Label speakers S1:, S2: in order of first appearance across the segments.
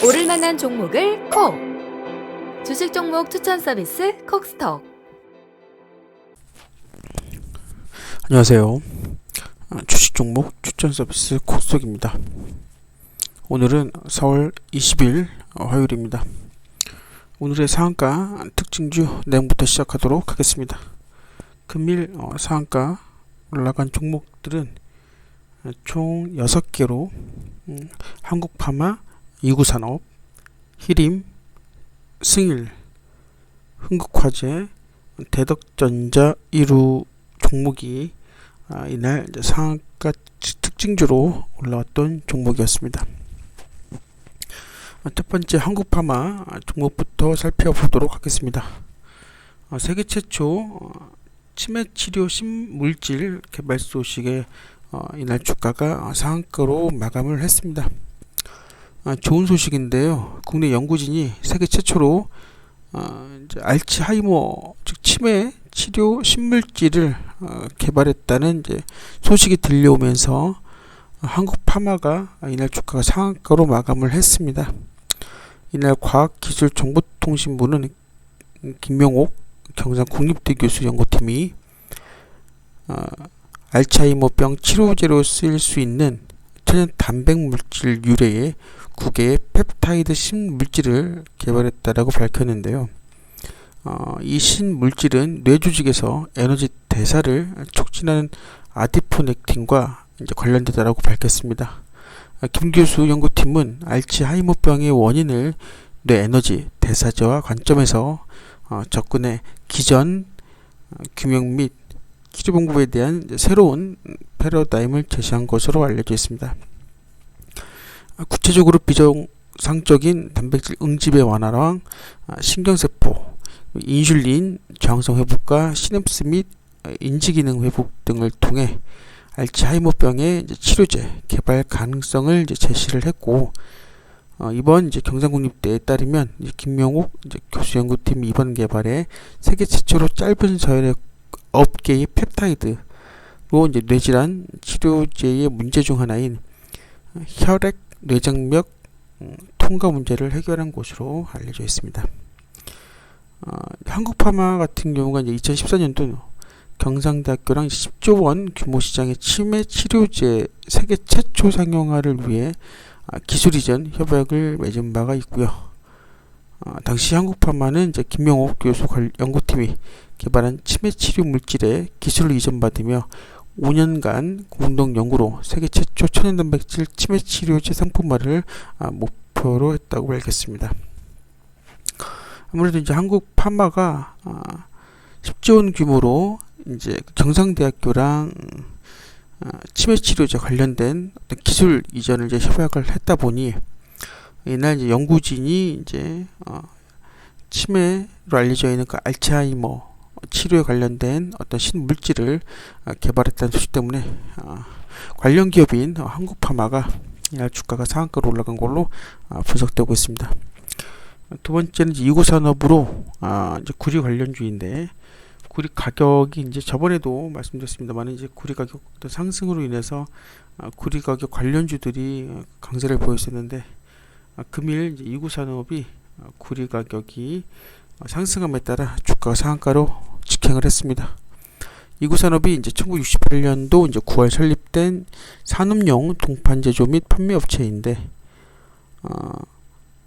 S1: 오를 만한 종목을 콕! 주식 종목 추천 서비스 콕스톡.
S2: 안녕하세요. 주식 종목 추천 서비스 콕스톡입니다. 오늘은 4월 20일 화요일입니다. 오늘의 상한가 특징주 내용부터 시작하도록 하겠습니다. 금일 상한가 올라간 종목들은 총 6개로 한국파마, 이구산업, 히림, 승일, 흥국화재, 대덕전자 1루 종목이 이날 상한가 특징주로 올라왔던 종목이었습니다. 첫 번째 한국파마 종목부터 살펴보도록 하겠습니다. 세계 최초 치매치료 신물질 개발 소식에 이날 주가가 상한가로 마감을 했습니다. 좋은 소식인데요. 국내 연구진이 세계 최초로 알츠하이머 즉 치매 치료 신물질을 개발했다는 소식이 들려오면서 한국파마가 이날 주가가 상한가로 마감을 했습니다. 이날 과학기술정보통신부는 김명옥 경상국립대 교수 연구팀이 알츠하이머병 치료제로 쓰일 수 있는 천연 단백물질 유래의 9개의 펩타이드 신물질을 개발했다라고 밝혔는데요. 이 신물질은 뇌 조직에서 에너지 대사를 촉진하는 아디포넥틴과 관련되다라고 밝혔습니다. 김 교수 연구팀은 알츠하이머병의 원인을 뇌 에너지 대사제와 관점에서 접근해 기전 규명 및 치료 방법에 대한 새로운 패러다임을 제시한 것으로 알려져 있습니다. 구체적으로 비정상적인 단백질 응집의 완화랑 신경세포, 인슐린 저항성 회복과 시냅스 및 인지기능 회복 등을 통해 알츠하이머병의 치료제 개발 가능성을 제시를 했고, 이번 경상국립대에 따르면 김명옥 교수 연구팀 이번 개발에 세계 최초로 짧은 서열의 9개의 펩타이드로 뇌질환 치료제의 문제 중 하나인 혈액 뇌장벽 통과 문제를 해결한 것으로 알려져 있습니다. 한국파마 같은 경우가 2014년도 경상대학교랑 10조 원 규모 시장의 치매 치료제 세계 최초 상용화를 위해 기술 이전 협약을 맺은 바가 있고요. 당시 한국파마는 김명옥 교수 연구팀이 개발한 치매 치료 물질의 기술을 이전받으며 5년간 공동 연구로 세계 최초 천연 단백질 치매 치료제 상품화를 목표로 했다고 밝혔습니다. 아무래도 한국 파마가 10조 원 규모로 경상대학교랑 치매 치료제 관련된 기술 이전을 협약을 했다 보니 이날 연구진이 치매로 알려져 있는 알츠하이머 치료에 관련된 어떤 신물질을 개발했다는 소식 때문에 관련 기업인 한국파마가 이날 주가가 상한가로 올라간 걸로 분석되고 있습니다. 두 번째는 이구산업으로 구리 관련주인데, 구리 가격이 저번에도 말씀드렸습니다만 구리 가격 상승으로 인해서 구리 가격 관련주들이 강세를 보였었는데, 금일 이구산업이 구리 가격이 상승함에 따라 주가가 상한가로 직행을 했습니다. 이구산업이 1968년도 9월 설립된 산업용 동판 제조 및 판매 업체인데,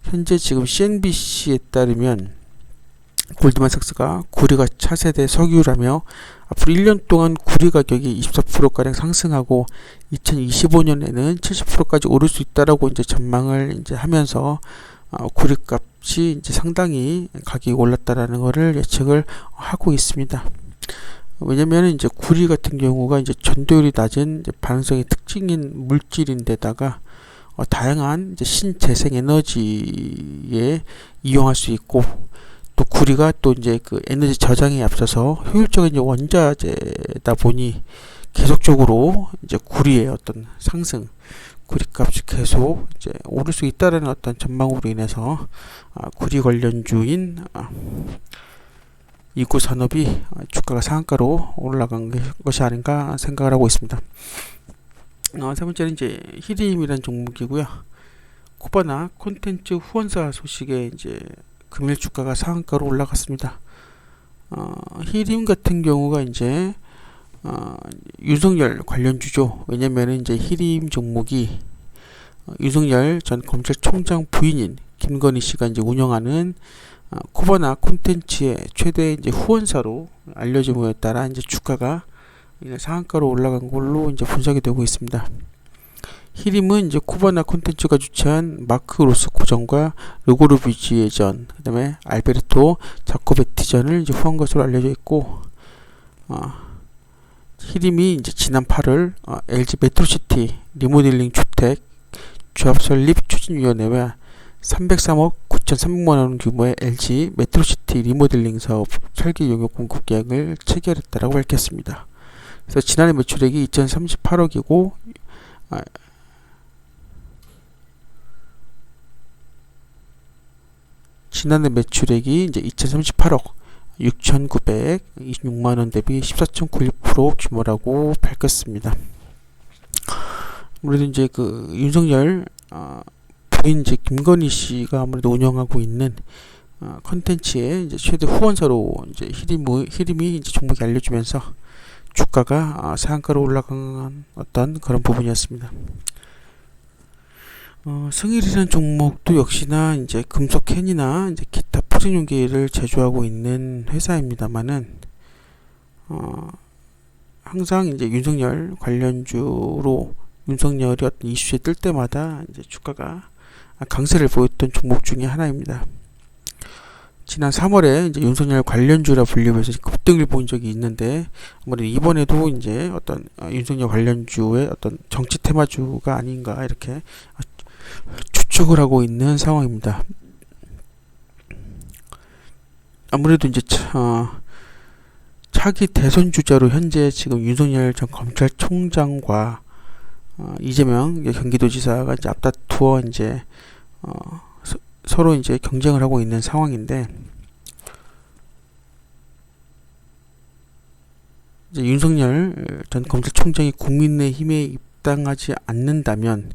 S2: 현재 지금 CNBC에 따르면 골드만삭스가 구리가 차세대 석유라며 앞으로 1년 동안 구리 가격이 24%가량 상승하고 2025년에는 70%까지 오를 수 있다라고 전망을 하면서 구리 값이 상당히 가격이 올랐다라는 것을 예측을 하고 있습니다. 왜냐면 구리 같은 경우가 전도율이 낮은 반응성이 특징인 물질인데다가 다양한 신재생 에너지에 이용할 수 있고, 또 구리가 또 그 에너지 저장에 앞서서 효율적인 원자재다 보니 계속적으로 구리의 어떤 상승, 구리값이 계속 오를 수 있다는 어떤 전망으로 인해서 구리 관련주인 이구산업이 주가가 상한가로 올라간 것이 아닌가 생각을 하고 있습니다. 세 번째는 이제 히림이라는 종목이고요. 코바나 콘텐츠 후원사 소식에 이제 금일 주가가 상한가로 올라갔습니다. 히림 같은 경우가 이제 윤석열 관련주죠. 왜냐면은 이제 히림 종목이 윤석열 전 검찰총장 부인인 김건희 씨가 이제 운영하는 코바나 콘텐츠의 최대 이제 후원사로 알려짐에 따라 이제 주가가 상한가로 올라간 걸로 이제 분석이 되고 있습니다. 히림은 이제 코바나 콘텐츠가 주최한 마크 로스 고전과 르고르비지의 전, 그다음에 알베르토 자코베티전을 이제 후원 것으로 알려져 있고, 히림이 이제 지난 8월 LG 메트로시티 리모델링 주택 조합 설립 추진위원회와 303억 9,300만 원 규모의 LG 메트로시티 리모델링 사업 설계 용역 공급 계약을 체결했다라고 밝혔습니다. 그래서 지난해 매출액이 2,038억이고 지난해 매출액이 이제 2,038억 6,926만 원 대비 14.91% 규모라고 밝혔습니다. 아무래도 이제 그 윤석열 부인 이제 김건희 씨가 아무래도 운영하고 있는 컨텐츠의 이제 최대 후원사로 이제 히림이 이제 종목이 알려주면서 주가가 상한가로 올라간 어떤 그런 부분이었습니다. 승일이라는 종목도 역시나 이제 금속 캔이나 이제 기타 포장용기를 제조하고 있는 회사입니다만은 항상 이제 윤석열 관련주로 윤석열이 어떤 이슈에 뜰 때마다 이제 주가가 강세를 보였던 종목 중에 하나입니다. 지난 3월에 이제 윤석열 관련주라 분류해서 급등을 본 적이 있는데 아무래도 이번에도 이제 어떤 윤석열 관련주의 어떤 정치 테마주가 아닌가 이렇게 추측을 하고 있는 상황입니다. 아무래도 이제 차기 대선 주자로 현재 지금 윤석열 전 검찰총장과 이재명 경기도지사가 이제 앞다투어 이제 서로 이제 경쟁을 하고 있는 상황인데 이제 윤석열 전 검찰총장이 국민의힘에 입당하지 않는다면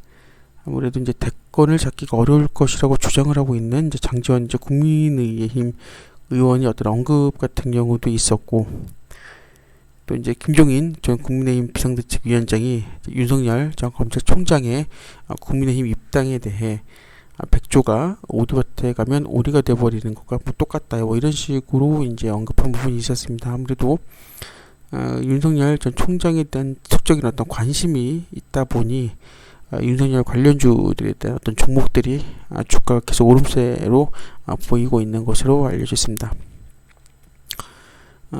S2: 아무래도 이제 대권을 잡기가 어려울 것이라고 주장을 하고 있는 이제 장지원 이제 국민의힘 의원이 어떤 언급 같은 경우도 있었고 또 이제 김종인 전 국민의힘 비상대책위원장이 윤석열 전 검찰총장의 국민의힘 입당에 대해 백조가 오리밭에 가면 오리가 돼버리는 것과 뭐 똑같다 뭐 이런 식으로 이제 언급한 부분이 있었습니다. 아무래도 윤석열 전 총장에 대한 지속적인 어떤 관심이 있다 보니 윤석열 관련주들에 대한 어떤 종목들이 주가가 계속 오름세로 보이고 있는 것으로 알려졌습니다.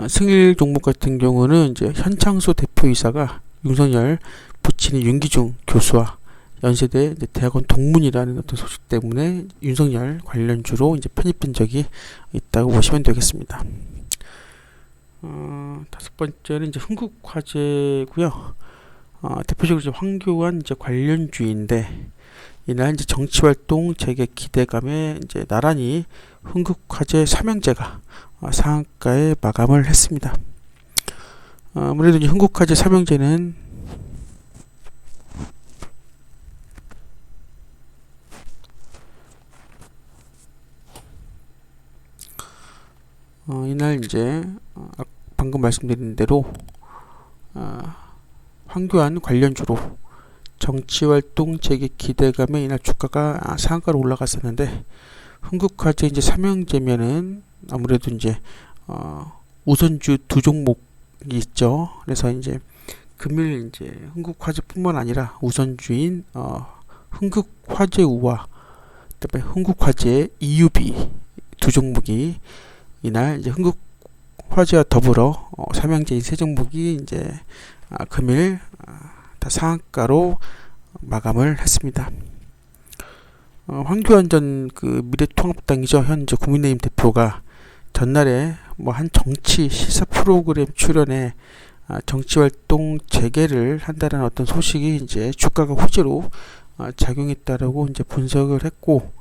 S2: 승일 종목 같은 경우는 이제 현창수 대표이사가 윤석열 부친인 윤기중 교수와 연세대 대학원 동문이라는 어떤 소식 때문에 윤석열 관련주로 이제 편입된 적이 있다고 보시면 되겠습니다. 다섯 번째는 이제 흥국화재고요. 대표적으로 이제 황교안 이제 관련주인데 이날 이제 정치활동 재개 기대감에 이제 나란히 흥국화재 삼형제가 상한가에 마감을 했습니다. 아무래도 이제 흥국화재 삼형제는 이날 이제 방금 말씀드린 대로 황교안 관련주로 정치활동 재개 기대감에 이날 주가가 상한가로 올라갔었는데 흥국화재 이제 삼형제면은 아무래도 이제 우선주 두 종목이 있죠. 그래서 이제 금일 이제 흥국화재뿐만 아니라 우선주인 흥국화재우와 그다음에 흥국화재 EUB 두 종목이 이날 이제 흥국화재와 더불어 삼형제인 세 종목이 이제 금일 다 상한가로 마감을 했습니다. 황교안 전 그 미래통합당이죠. 현재 국민의힘 대표가 전날에 뭐 한 정치 시사 프로그램 출연에 정치활동 재개를 한다는 어떤 소식이 이제 주가가 호재로 작용했다라고 이제 분석을 했고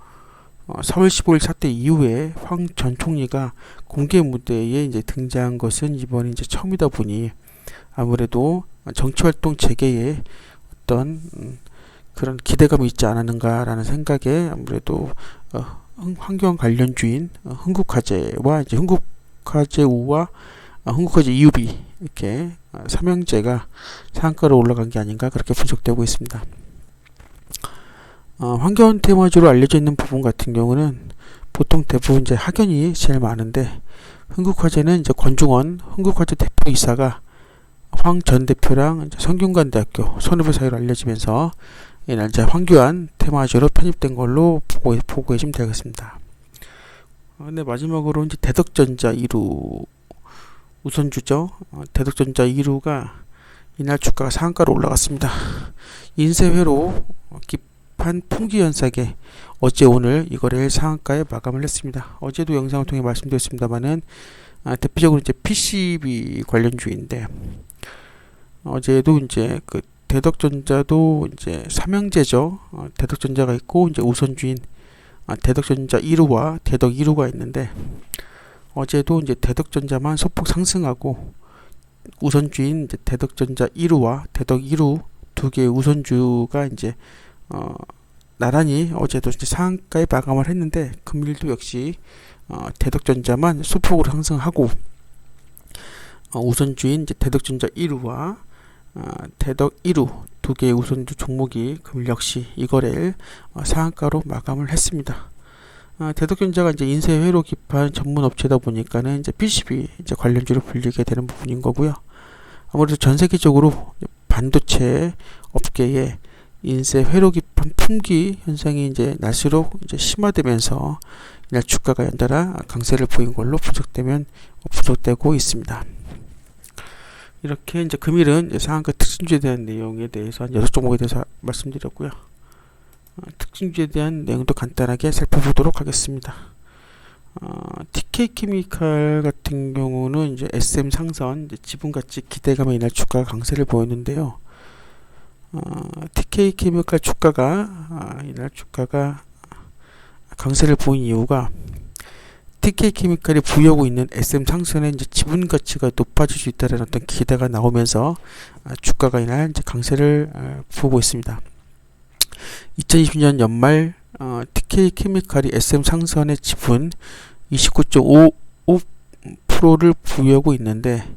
S2: 4월 15일 사태 이후에 황 전 총리가 공개 무대에 이제 등장한 것은 이번이 이제 처음이다 보니 아무래도 정치활동 재개에 어떤 그런 기대감이 있지 않았는가라는 생각에 아무래도 환경 관련주인 흥국화재와 이제 흥국화재우와 흥국화재 이유비 이렇게 삼형제가 상한가로 올라간 게 아닌가 그렇게 분석되고 있습니다. 환경 테마주로 알려져 있는 부분 같은 경우는 보통 대부분 이제 학연이 제일 많은데 흥국화재는 이제 권중원 흥국화재 대표이사가 황 전 대표랑 성균관대학교 선후배 사이로 알려지면서 이날 이제 황교안 테마주로 편입된 걸로 보고 계시면 되겠습니다. 근데 마지막으로 이제 대덕전자 2루 우선주죠. 대덕전자 2루가 이날 주가가 상한가로 올라갔습니다. 인쇄회로 깊은 풍기 현상에 어제 오늘 이 거래일 상한가에 마감을 했습니다. 어제도 영상을 통해 말씀드렸습니다만은 대표적으로 이제 PCB 관련주인데 어제도 이제 그 대덕전자도 이제 삼형제죠. 대덕전자가 있고 이제 우선주인 대덕전자 1호와 대덕 1호가 있는데 어제도 이제 대덕전자만 소폭 상승하고 우선주인 이제 대덕전자 1호와 대덕 1호 두 개의 우선주가 이제 나란히 어제도 이제 상한가에 마감을 했는데 금일도 역시 대덕전자만 소폭으로 상승하고 우선주인 이제 대덕전자 1호와 대덕 1호 두 개의 우선주 종목이 금일 역시 이 거래일 상한가로 마감을 했습니다. 대덕전자가 이제 인쇄회로 기판 전문 업체다 보니까는 이제 PCB 이제 관련주로 불리게 되는 부분인 거고요. 아무래도 전 세계적으로 반도체 업계에 인쇄회로 기판 품귀 현상이 이제 날수록 이제 심화되면서 이날 주가가 연달아 강세를 보인 걸로 분석되고 있습니다. 이렇게 이제 금일은 이제 상한가 특징주에 대한 내용에 대해서 한 6종목에 대해서 말씀드렸고요. 특징주에 대한 내용도 간단하게 살펴보도록 하겠습니다. TK케미칼 같은 경우는 이제 SM 상선, 이제 지분가치 기대감에 이날 주가가 강세를 보였는데요. TK케미칼 주가가 이날 주가가 강세를 보인 이유가 TK케미칼이 부여하고 있는 SM 상선의 이제 지분 가치가 높아질 수 있다는 어떤 기대가 나오면서 주가가 이날 이제 강세를 보고 있습니다. 2020년 연말 TK케미칼이 SM 상선의 지분 29.55%를 부여하고 있는데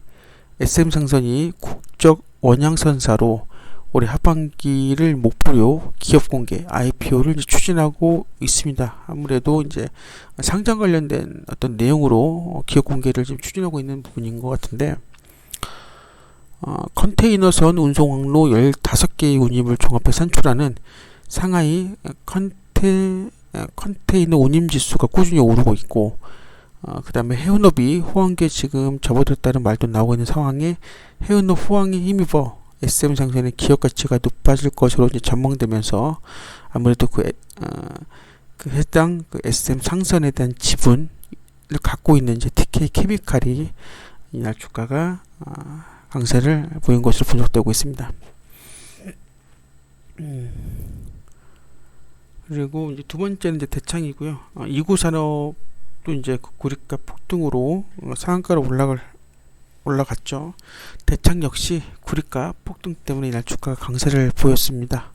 S2: SM 상선이 국적 원양선사로 올해 하반기를 목표로 기업 공개 IPO를 추진하고 있습니다. 아무래도 이제 상장 관련된 어떤 내용으로 기업 공개를 지금 추진하고 있는 부분인 것 같은데 컨테이너선 운송 항로 15개의 운임을 종합해 산출하는 상하이 컨테이너 운임 지수가 꾸준히 오르고 있고 그 다음에 해운업이 호황기에 지금 접어들었다는 말도 나오고 있는 상황에 해운업 호황에 힘입어 SM 상선의 기업 가치가 높아질 것으로 이제 전망되면서 아무래도 그 해당 그 SM 상선에 대한 지분을 갖고 있는 이제 TK케미칼이 이날 주가가 강세를 보인 것으로 분석되고 있습니다. 그리고 이제 두 번째는 이제 대창이고요. 이구산업도 이제 구리가 폭등으로 상한가로 올라갔죠. 대창 역시 구리가 폭등 때문에 이날 주가가 강세를 보였습니다.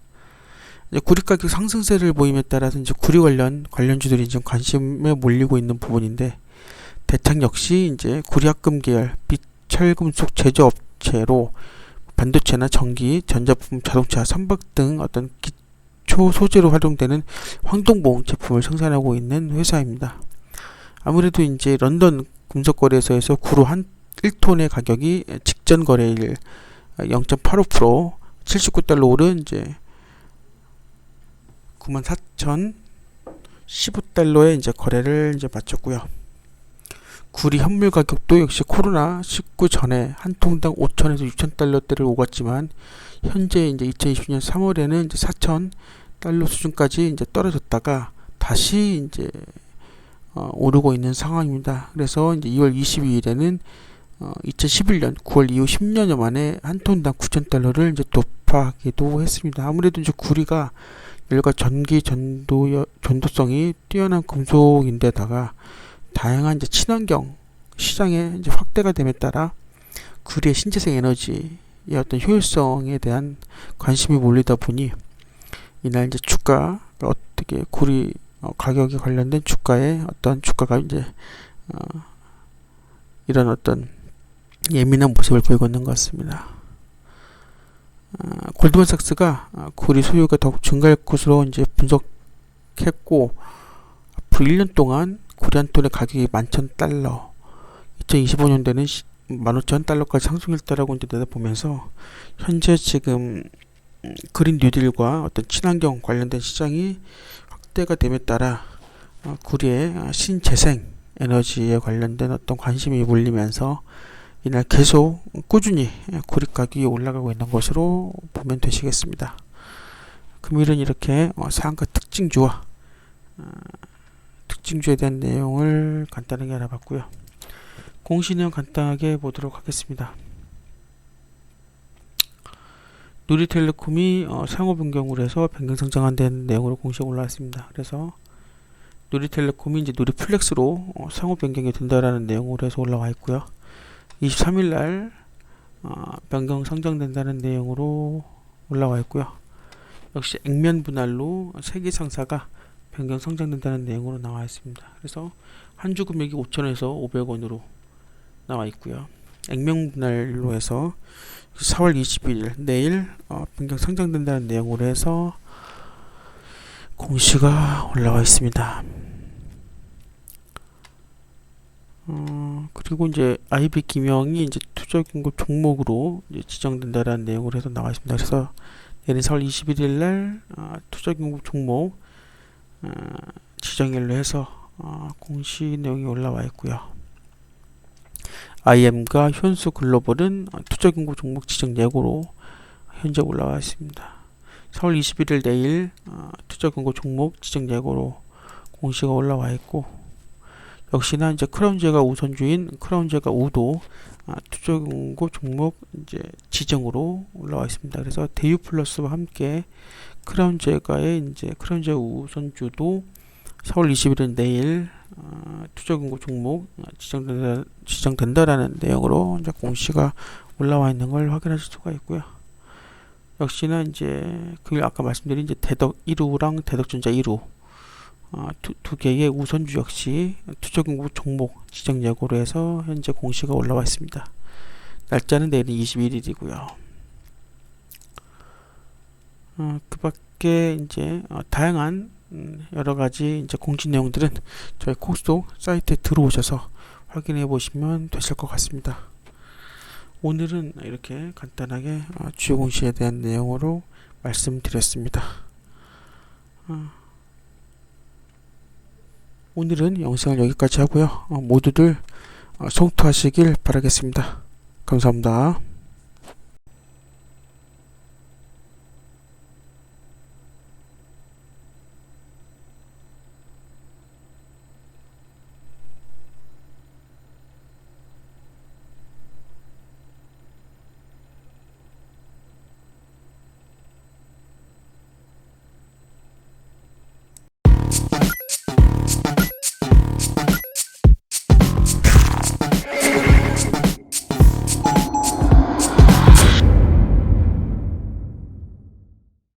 S2: 이제 구리 가격 상승세를 보임에 따라서 이제 구리 관련주들이 지금 관심에 몰리고 있는 부분인데 대창 역시 이제 구리합금 계열 비철금속 제조업체로 반도체나 전기, 전자부품, 자동차, 선박 등 어떤 기초 소재로 활용되는 황동봉 제품을 생산하고 있는 회사입니다. 아무래도 이제 런던 금속거래소에서 구로 1톤의 가격이 직전 거래일 0.85% 79달러 오른 이제 94,015달러에 이제 거래를 이제 마쳤고요. 구리 현물 가격도 역시 코로나19 전에 한 통당 5,000에서 6,000달러대를 오갔지만 현재 이제 2020년 3월에는 이제 4,000달러 수준까지 이제 떨어졌다가 다시 이제 오르고 있는 상황입니다. 그래서 이제 2월 22일에는 2011년 9월 이후 10년여 만에 한 톤당 9,000달러를 이제 돌파하기도 했습니다. 아무래도 이제 구리가 열과 전기 전도성이 뛰어난 금속인데다가 다양한 이제 친환경 시장에 이제 확대가 됨에 따라 구리의 신재생 에너지 이 어떤 효율성에 대한 관심이 몰리다 보니 이날 이제 주가 어떻게 구리 가격에 관련된 주가의 어떤 주가가 이제 이런 어떤 예민한 모습을 보이고 있는 것 같습니다. 골드만삭스가 구리 소유가 더욱 증가할 것으로 이제 분석했고 앞으로 1년 동안 구리 한 톤의 가격이 11,000달러, 2025년도에는 15,000달러까지 상승했다라고 이제 내다보면서 현재 지금 그린 뉴딜과 어떤 친환경 관련된 시장이 확대가 됨에 따라 구리의 신재생 에너지에 관련된 어떤 관심이 몰리면서 이날 계속 꾸준히 구리 가격이 올라가고 있는 것으로 보면 되시겠습니다. 금요일은 이렇게 상한가 특징주와 특징주에 대한 내용을 간단하게 알아봤고요. 공시 내용 간단하게 보도록 하겠습니다. 누리텔레콤이 상호 변경으로 해서 변경 상장한다는 내용으로 공시가 올라왔습니다. 그래서 누리텔레콤이 이제 누리플렉스로 상호 변경이 된다라는 내용으로 해서 올라와 있고요. 23일 날 변경 상장된다는 내용으로 올라와 있고요. 역시 액면 분할로 세계 상사가 변경 상장된다는 내용으로 나와 있습니다. 그래서 한 주 금액이 5,000원에서 500원으로 나와 있고요. 액면 분할로 해서 4월 21일 내일 변경 상장된다는 내용으로 해서 공시가 올라와 있습니다. 그리고 이제 IB 기명이 이제 투자 공급 종목으로 이제 지정된다라는 내용으로 해서 나와 있습니다. 그래서 내일 4월 21일 날 투자 공급 종목 지정일로 해서 공시 내용이 올라와 있고요. IM과 현수 글로벌은 투자 공급 종목 지정 예고로 현재 올라와 있습니다. 4월 21일 내일 투자 공급 종목 지정 예고로 공시가 올라와 있고, 역시나 이제 크라운제가 우선주인 크라운제가 우도 투자 공급 종목 이제 지정으로 올라와 있습니다. 그래서 대유 플러스와 함께 크라운제가의 이제 크라운제 우선주도 4월 20일은 내일 투자 공급 종목 지정된다라는 내용으로 이제 공시가 올라와 있는 걸 확인하실 수가 있고요. 역시나 이제 그 아까 말씀드린 이제 대덕 1호랑 대덕전자 1호 두 개의 우선주 역시 투자 공급 종목 지정 예고로 해서 현재 공시가 올라와 있습니다. 날짜는 내일은 21일이고요. 그 밖에 이제 다양한 여러 가지 이제 공지 내용들은 저희 콕스톡 사이트에 들어오셔서 확인해 보시면 되실 것 같습니다. 오늘은 이렇게 간단하게 주요 공시에 대한 내용으로 말씀드렸습니다. 오늘은 영상을 여기까지 하고요. 모두들 성투하시길 바라겠습니다. 감사합니다.